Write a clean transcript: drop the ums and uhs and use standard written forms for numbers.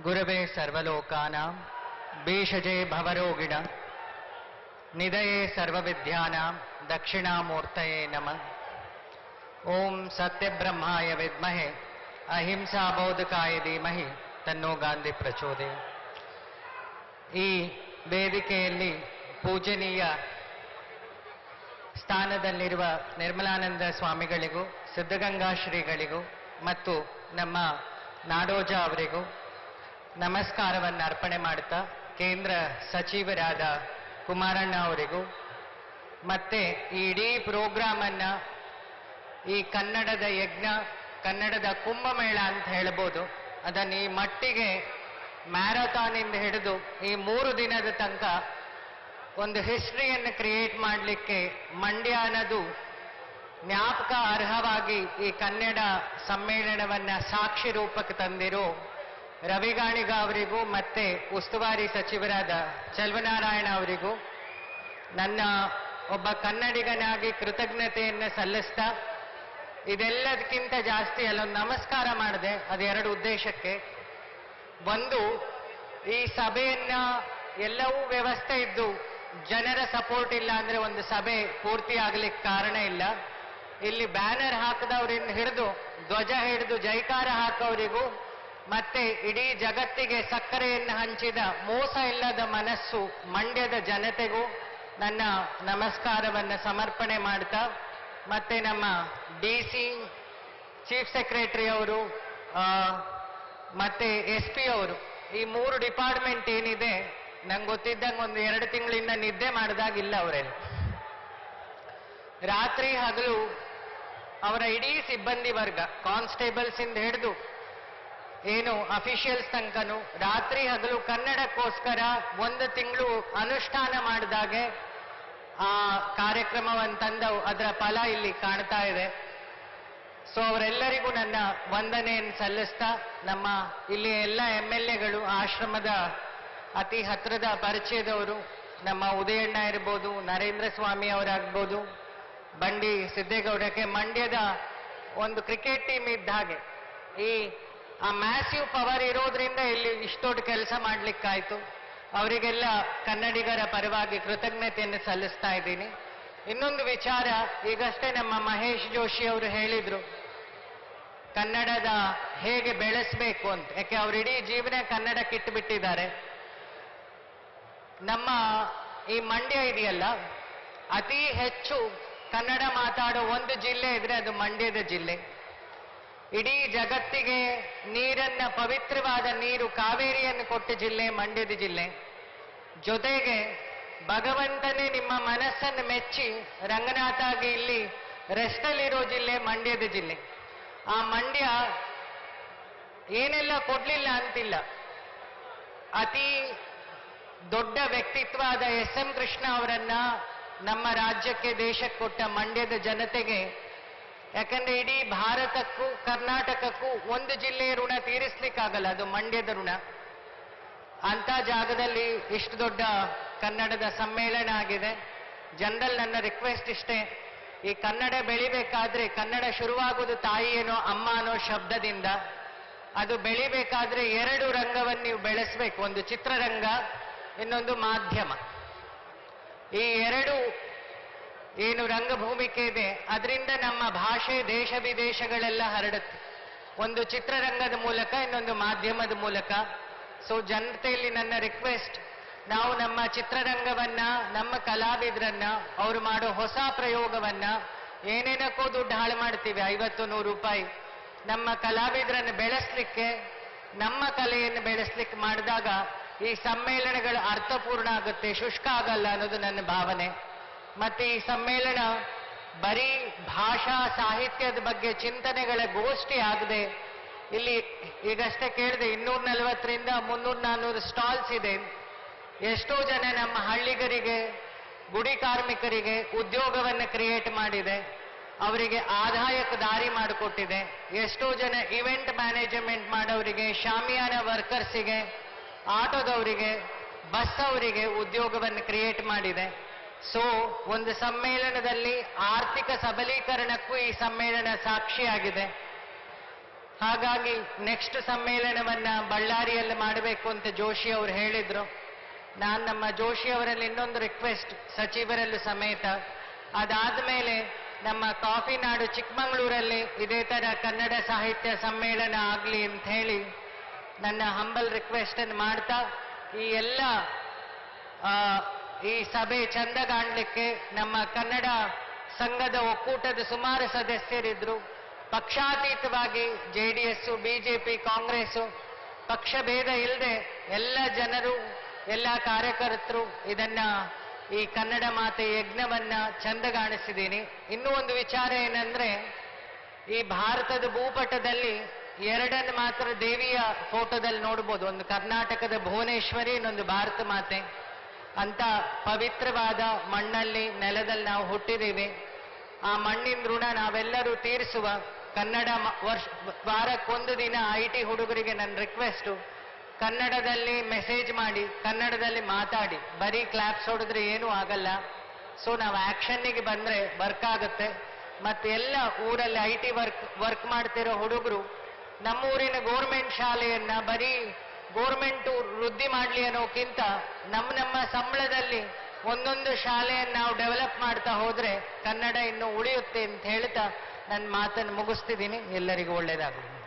ಗುರವೇ ಸರ್ವಲೋಕಾನಾಂ ಭೀಷಜೇ ಭವರೋಗಿಣ ನಿಧಯೇ ಸರ್ವವಿದ್ಯಾನಾಂ ದಕ್ಷಿಣಾಮೂರ್ತಯೇ ನಮಃ. ಓಂ ಸತ್ಯಬ್ರಹ್ಮಾಯ ವಿದ್ಮಹೆ ಅಹಿಂಸಾ ಬೋಧಕಾಯ ಧೀಮಹಿ ತನ್ನೋ ಗಾಂಧಿ ಪ್ರಚೋದಯ. ಈ ವೇದಿಕೆಯಲ್ಲಿ ಪೂಜನೀಯ ಸ್ಥಾನದಲ್ಲಿರುವ ನಿರ್ಮಲಾನಂದ ಸ್ವಾಮಿಗಳಿಗೂ ಸಿದ್ಧಗಂಗಾ ಶ್ರೀಗಳಿಗೂ ಮತ್ತು ನಮ್ಮ ನಾಡೋಜ ಅವರಿಗೂ ನಮಸ್ಕಾರವನ್ನು ಅರ್ಪಣೆ ಮಾಡುತ್ತಾ, ಕೇಂದ್ರ ಸಚಿವರಾದ ಕುಮಾರಣ್ಣ ಅವರಿಗೂ ಮತ್ತೆ ಈ ಇಡೀ ಪ್ರೋಗ್ರಾಮ್ ಅನ್ನ ಈ ಕನ್ನಡದ ಯಜ್ಞ, ಕನ್ನಡದ ಕುಂಭಮೇಳ ಅಂತ ಹೇಳ್ಬೋದು, ಅದನ್ನು ಈ ಮಟ್ಟಿಗೆ ಮ್ಯಾರಥಾನ್ ಇಂದ ಹಿಡಿದು ಈ 3 ದಿನದ ತನಕ ಒಂದು ಹಿಸ್ಟ್ರಿಯನ್ನು ಕ್ರಿಯೇಟ್ ಮಾಡಲಿಕ್ಕೆ ಮಂಡ್ಯ ಅನ್ನೋದು ಜ್ಞಾಪಕ ಅರ್ಹವಾಗಿ ಈ ಕನ್ನಡ ಸಮ್ಮೇಳನವನ್ನ ಸಾಕ್ಷಿ ರೂಪಕ್ಕೆ ತಂದಿರೋ ರವಿಗಾಣಿಗ ಅವರಿಗೂ ಮತ್ತೆ ಉಸ್ತುವಾರಿ ಸಚಿವರಾದ ಚೆಲುವನಾರಾಯಣ ಅವರಿಗೂ ನನ್ನ ಒಬ್ಬ ಕನ್ನಡಿಗನಾಗಿ ಕೃತಜ್ಞತೆಯನ್ನು ಸಲ್ಲಿಸ್ತಾ, ಇದೆಲ್ಲದಕ್ಕಿಂತ ಜಾಸ್ತಿ ಅಲ್ಲೊಂದು ನಮಸ್ಕಾರ ಮಾಡಿದೆ. ಅದು 2 ಉದ್ದೇಶಕ್ಕೆ. ಒಂದು, ಈ ಸಭೆಯನ್ನ ಎಲ್ಲವೂ ವ್ಯವಸ್ಥೆ ಇದ್ದು ಜನರ ಸಪೋರ್ಟ್ ಇಲ್ಲ ಅಂದ್ರೆ ಒಂದು ಸಭೆ ಪೂರ್ತಿ ಆಗ್ಲಿಕ್ಕೆ ಕಾರಣ ಇಲ್ಲ. ಇಲ್ಲಿ ಬ್ಯಾನರ್ ಹಾಕದವರಿಂದ ಹಿಡಿದು ಧ್ವಜ ಹಿಡಿದು ಜೈಕಾರ ಹಾಕೋರಿಗೂ ಮತ್ತೆ ಇಡೀ ಜಗತ್ತಿಗೆ ಸಕ್ಕರೆಯನ್ನು ಹಂಚಿದ ಮೋಸ ಇಲ್ಲದ ಮನಸ್ಸು ಮಂಡ್ಯದ ಜನತೆಗೂ ನನ್ನ ನಮಸ್ಕಾರವನ್ನು ಸಮರ್ಪಣೆ ಮಾಡ್ತಾ, ಮತ್ತೆ ನಮ್ಮ DC ಚೀಫ್ ಸೆಕ್ರೆಟರಿ ಅವರು ಮತ್ತೆ SP ಅವರು, ಈ 3 ಡಿಪಾರ್ಟ್ಮೆಂಟ್ ಏನಿದೆ, ನಂಗೆ ಗೊತ್ತಿದ್ದಂಗೆ ಒಂದು 2 ತಿಂಗಳಿಂದ ನಿದ್ದೆ ಮಾಡಿದಾಗಿಲ್ಲ ಅವರೆಲ್ಲ. ರಾತ್ರಿ ಹಗಲು ಅವರ ಇಡೀ ಸಿಬ್ಬಂದಿ ವರ್ಗ, ಕಾನ್ಸ್ಟೇಬಲ್ಸ್ ಇಂದ ಹಿಡಿದು ಏನು ಅಫಿಷಿಯಲ್ಸ್ ತನಕನು ರಾತ್ರಿ ಹಗಲು ಕನ್ನಡಕ್ಕೋಸ್ಕರ 1 ತಿಂಗಳು ಅನುಷ್ಠಾನ ಮಾಡಿದಾಗೆ ಆ ಕಾರ್ಯಕ್ರಮವನ್ನು ತಂದವು. ಅದರ ಫಲ ಇಲ್ಲಿ ಕಾಣ್ತಾ ಇದೆ. ಸೊ ಅವರೆಲ್ಲರಿಗೂ ನನ್ನ ವಂದನೆಯನ್ನು ಸಲ್ಲಿಸ್ತಾ, ನಮ್ಮ ಇಲ್ಲಿ ಎಲ್ಲ MLAಗಳು, ಆಶ್ರಮದ ಅತಿ ಹತ್ತಿರದ ಪರಿಚಯದವರು, ನಮ್ಮ ಉದಯಣ್ಣ ಇರ್ಬೋದು, ನರೇಂದ್ರ ಸ್ವಾಮಿ ಅವರಾಗ್ಬೋದು, ಬಂಡಿ ಸಿದ್ದೇಗೌಡಕ್ಕೆ ಮಂಡ್ಯದ ಒಂದು ಕ್ರಿಕೆಟ್ ಟೀಮ್ ಇದ್ದ ಹಾಗೆ ಆ ಮ್ಯಾಸಿವ್ ಪವರ್ ಇರೋದ್ರಿಂದ ಇಲ್ಲಿ ಇಷ್ಟೊಂದು ಕೆಲಸ ಮಾಡ್ಲಿಕ್ಕಾಯ್ತು. ಅವರಿಗೆಲ್ಲ ಕನ್ನಡಿಗರ ಪರವಾಗಿ ಕೃತಜ್ಞತೆಯನ್ನು ಸಲ್ಲಿಸ್ತಾ ಇದ್ದೀನಿ. ಇನ್ನೊಂದು ವಿಚಾರ, ಈಗಷ್ಟೇ ನಮ್ಮ ಮಹೇಶ್ ಜೋಶಿ ಅವರು ಹೇಳಿದ್ರು ಕನ್ನಡದ ಹೇಗೆ ಬೆಳೆಸಬೇಕು ಅಂತ. ಯಾಕೆ ಅವ್ರ ಇಡೀ ಜೀವನ ಕನ್ನಡಕ್ಕೆ ಇಟ್ಟುಬಿಟ್ಟಿದ್ದಾರೆ. ನಮ್ಮ ಈ ಮಂಡ್ಯ ಇದೆಯಲ್ಲ, ಅತಿ ಹೆಚ್ಚು ಕನ್ನಡ ಮಾತಾಡೋ ಒಂದು ಜಿಲ್ಲೆ ಇದ್ರೆ ಅದು ಮಂಡ್ಯದ ಜಿಲ್ಲೆ. ಇಡೀ ಜಗತ್ತಿಗೆ ನೀರನ್ನ, ಪವಿತ್ರವಾದ ನೀರು ಕಾವೇರಿಯನ್ನು ಕೊಟ್ಟ ಜಿಲ್ಲೆ ಮಂಡ್ಯದ ಜಿಲ್ಲೆ. ಜೊತೆಗೆ ಭಗವಂತನೇ ನಿಮ್ಮ ಮನಸ್ಸನ್ನು ಮೆಚ್ಚಿ ರಂಗನಾಥಾಗಿ ಇಲ್ಲಿ ರೆಸ್ಟಲ್ಲಿರೋ ಜಿಲ್ಲೆ ಮಂಡ್ಯದ ಜಿಲ್ಲೆ. ಆ ಮಂಡ್ಯ ಏನೆಲ್ಲ ಕೊಡ್ಲಿಲ್ಲ ಅಂತಿಲ್ಲ. ಅತಿ ದೊಡ್ಡ ವ್ಯಕ್ತಿತ್ವದ SM ಕೃಷ್ಣ ಅವರನ್ನ ನಮ್ಮ ರಾಜ್ಯಕ್ಕೆ, ದೇಶಕ್ಕೆ ಕೊಟ್ಟ ಮಂಡ್ಯದ ಜನತೆಗೆ, ಯಾಕಂದ್ರೆ ಇಡೀ ಭಾರತಕ್ಕೂ ಕರ್ನಾಟಕಕ್ಕೂ ಒಂದು ಜಿಲ್ಲೆಯ ಋಣ ತೀರಿಸ್ಲಿಕ್ಕಾಗಲ್ಲ, ಅದು ಮಂಡ್ಯದ ಋಣ. ಅಂತ ಜಾಗದಲ್ಲಿ ಇಷ್ಟು ದೊಡ್ಡ ಕನ್ನಡದ ಸಮ್ಮೇಳನ ಆಗಿದೆ. ಜನರಲ್ಲಿ ನನ್ನ ರಿಕ್ವೆಸ್ಟ್ ಇಷ್ಟೇ, ಈ ಕನ್ನಡ ಬೆಳಿಬೇಕಾದ್ರೆ ಕನ್ನಡ ಶುರುವಾಗುವುದು ತಾಯಿಯೇನೋ ಅಮ್ಮ ಅನ್ನೋ ಶಬ್ದದಿಂದ. ಅದು ಬೆಳಿಬೇಕಾದ್ರೆ 2 ರಂಗವನ್ನು ನೀವು ಬೆಳೆಸಬೇಕು, ಒಂದು ಚಿತ್ರರಂಗ, ಇನ್ನೊಂದು ಮಾಧ್ಯಮ. ಈ 2 ಏನು ರಂಗಭೂಮಿಕೆ ಇದೆ, ಅದರಿಂದ ನಮ್ಮ ಭಾಷೆ ದೇಶ ವಿದೇಶಗಳೆಲ್ಲ ಹರಡುತ್ತೆ. ಒಂದು ಚಿತ್ರರಂಗದ ಮೂಲಕ, ಇನ್ನೊಂದು ಮಾಧ್ಯಮದ ಮೂಲಕ. ಸೊ ಜನತೆಯಲ್ಲಿ ನನ್ನ ರಿಕ್ವೆಸ್ಟ್, ನಾವು ನಮ್ಮ ಚಿತ್ರರಂಗವನ್ನ, ನಮ್ಮ ಕಲಾವಿದರನ್ನ, ಅವರು ಮಾಡೋ ಹೊಸ ಪ್ರಯೋಗವನ್ನ, ಏನೇನಕ್ಕೋ ದುಡ್ಡು ಹಾಳು ಮಾಡ್ತೀವಿ, 50-100 ರೂಪಾಯಿ, ನಮ್ಮ ಕಲಾವಿದರನ್ನು ಬೆಳೆಸಲಿಕ್ಕೆ, ನಮ್ಮ ಕಲೆಯನ್ನು ಬೆಳೆಸಲಿಕ್ಕೆ ಮಾಡಿದಾಗ ಈ ಸಮ್ಮೇಳನಗಳು ಅರ್ಥಪೂರ್ಣ ಆಗುತ್ತೆ, ಶುಷ್ಕ ಆಗಲ್ಲ ಅನ್ನೋದು ನನ್ನ ಭಾವನೆ. ಮತ್ತೆ ಈ ಸಮ್ಮೇಳನ ಬರೀ ಭಾಷಾ ಸಾಹಿತ್ಯದ ಬಗ್ಗೆ ಚಿಂತನೆಗಳ ಗೋಷ್ಠಿ ಆಗದೆ, ಇಲ್ಲಿ ಈಗಷ್ಟೇ ಕೇಳಿದೆ 240ರಿಂದ 300-400 ಸ್ಟಾಲ್ಸ್ ಇದೆ. ಎಷ್ಟೋ ಜನ ನಮ್ಮ ಹಳ್ಳಿಗರಿಗೆ, ಗುಡಿ ಕಾರ್ಮಿಕರಿಗೆ ಉದ್ಯೋಗವನ್ನು ಕ್ರಿಯೇಟ್ ಮಾಡಿದೆ, ಅವರಿಗೆ ಆದಾಯಕ್ಕೆ ದಾರಿ ಮಾಡಿಕೊಟ್ಟಿದೆ. ಎಷ್ಟೋ ಜನ ಇವೆಂಟ್ ಮ್ಯಾನೇಜ್ಮೆಂಟ್ ಮಾಡೋರಿಗೆ, ಶಾಮಿಯಾನ ವರ್ಕರ್ಸಿಗೆ, ಆಟೋದವರಿಗೆ, ಬಸ್ ಅವರಿಗೆ ಉದ್ಯೋಗವನ್ನು ಕ್ರಿಯೇಟ್ ಮಾಡಿದೆ. ಸೊ ಒಂದು ಸಮ್ಮೇಳನದಲ್ಲಿ ಆರ್ಥಿಕ ಸಬಲೀಕರಣಕ್ಕೂ ಈ ಸಮ್ಮೇಳನ ಸಾಕ್ಷಿಯಾಗಿದೆ. ಹಾಗಾಗಿ ನೆಕ್ಸ್ಟ್ ಸಮ್ಮೇಳನವನ್ನ ಬಳ್ಳಾರಿಯಲ್ಲಿ ಮಾಡಬೇಕು ಅಂತ ಜೋಶಿ ಅವರು ಹೇಳಿದ್ರು. ನಾನು ನಮ್ಮ ಜೋಶಿ ಅವರಲ್ಲಿ ಇನ್ನೊಂದು ರಿಕ್ವೆಸ್ಟ್, ಸಚಿವರಲ್ಲೂ ಸಮೇತ, ಅದಾದ್ಮೇಲೆ ನಮ್ಮ ಕಾಫಿನಾಡು ಚಿಕ್ಕಮಗಳೂರಲ್ಲಿ ಇದೇ ತರ ಕನ್ನಡ ಸಾಹಿತ್ಯ ಸಮ್ಮೇಳನ ಆಗಲಿ ಅಂತ ಹೇಳಿ ನನ್ನ ಹಂಬಲ್ ರಿಕ್ವೆಸ್ಟ್ ಅನ್ನು ಮಾಡ್ತಾ, ಈ ಎಲ್ಲ ಈ ಸಭೆ ಚಂದ ಕಾಣಲಿಕ್ಕೆ ನಮ್ಮ ಕನ್ನಡ ಸಂಘದ ಒಕ್ಕೂಟದ ಸುಮಾರು ಸದಸ್ಯರಿದ್ರು. ಪಕ್ಷಾತೀತವಾಗಿ JDS, BJP, ಕಾಂಗ್ರೆಸ್ ಪಕ್ಷ ಭೇದ ಇಲ್ಲದೆ ಎಲ್ಲ ಜನರು, ಎಲ್ಲ ಕಾರ್ಯಕರ್ತರು ಇದನ್ನ ಈ ಕನ್ನಡ ಮಾತೆ ಯಜ್ಞವನ್ನ ಚಂದಗಾಣಿಸಿದ್ದೀನಿ. ಇನ್ನೂ ಒಂದು ವಿಚಾರ ಏನಂದ್ರೆ, ಈ ಭಾರತದ ಭೂಪಟದಲ್ಲಿ ಎರಡನ್ನು ಮಾತ್ರ ದೇವಿಯ ಫೋಟೋದಲ್ಲಿ ನೋಡ್ಬೋದು. ಒಂದು ಕರ್ನಾಟಕದ ಭುವನೇಶ್ವರಿ, ಇನ್ನೊಂದು ಭಾರತ ಮಾತೆ. ಅಂತ ಪವಿತ್ರವಾದ ಮಣ್ಣಲ್ಲಿ, ನೆಲದಲ್ಲಿ ನಾವು ಹುಟ್ಟಿದ್ದೀವಿ. ಆ ಮಣ್ಣಿನ ಋಣ ನಾವೆಲ್ಲರೂ ತೀರಿಸುವ. ಕನ್ನಡ ವಾರಕ್ಕೊಂದು ದಿನ IT ಹುಡುಗರಿಗೆ ನನ್ನ ರಿಕ್ವೆಸ್ಟು, ಕನ್ನಡದಲ್ಲಿ ಮೆಸೇಜ್ ಮಾಡಿ, ಕನ್ನಡದಲ್ಲಿ ಮಾತಾಡಿ. ಬರೀ ಕ್ಲಾಪ್ಸ್ ಹೊಡೆದ್ರೆ ಏನೂ ಆಗಲ್ಲ. ಸೊ ನಾವು ಆಕ್ಷನ್ನಿಗೆ ಬಂದ್ರೆ ವರ್ಕ್ ಆಗುತ್ತೆ. ಮತ್ತೆ ಎಲ್ಲ ಊರಲ್ಲಿ IT ವರ್ಕ್ ಮಾಡ್ತಿರೋ ಹುಡುಗರು ನಮ್ಮೂರಿನ ಗೋರ್ಮೆಂಟ್ ಶಾಲೆಯನ್ನ ಬರೀ ಗೋರ್ಮೆಂಟ್ ವೃದ್ಧಿ ಮಾಡಲಿ ಅನ್ನೋಕ್ಕಿಂತ ನಮ್ಮ ಸಂಬಳದಲ್ಲಿ ಒಂದೊಂದು ಶಾಲೆಯನ್ನು ನಾವು ಡೆವಲಪ್ ಮಾಡ್ತಾ ಹೋದ್ರೆ ಕನ್ನಡ ಇನ್ನೂ ಉಳಿಯುತ್ತೆ ಅಂತ ಹೇಳ್ತಾ ನನ್ನ ಮಾತನ್ನು ಮುಗಿಸ್ತಿದ್ದೀನಿ. ಎಲ್ಲರಿಗೂ ಒಳ್ಳೆಯದಾಗಲಿ.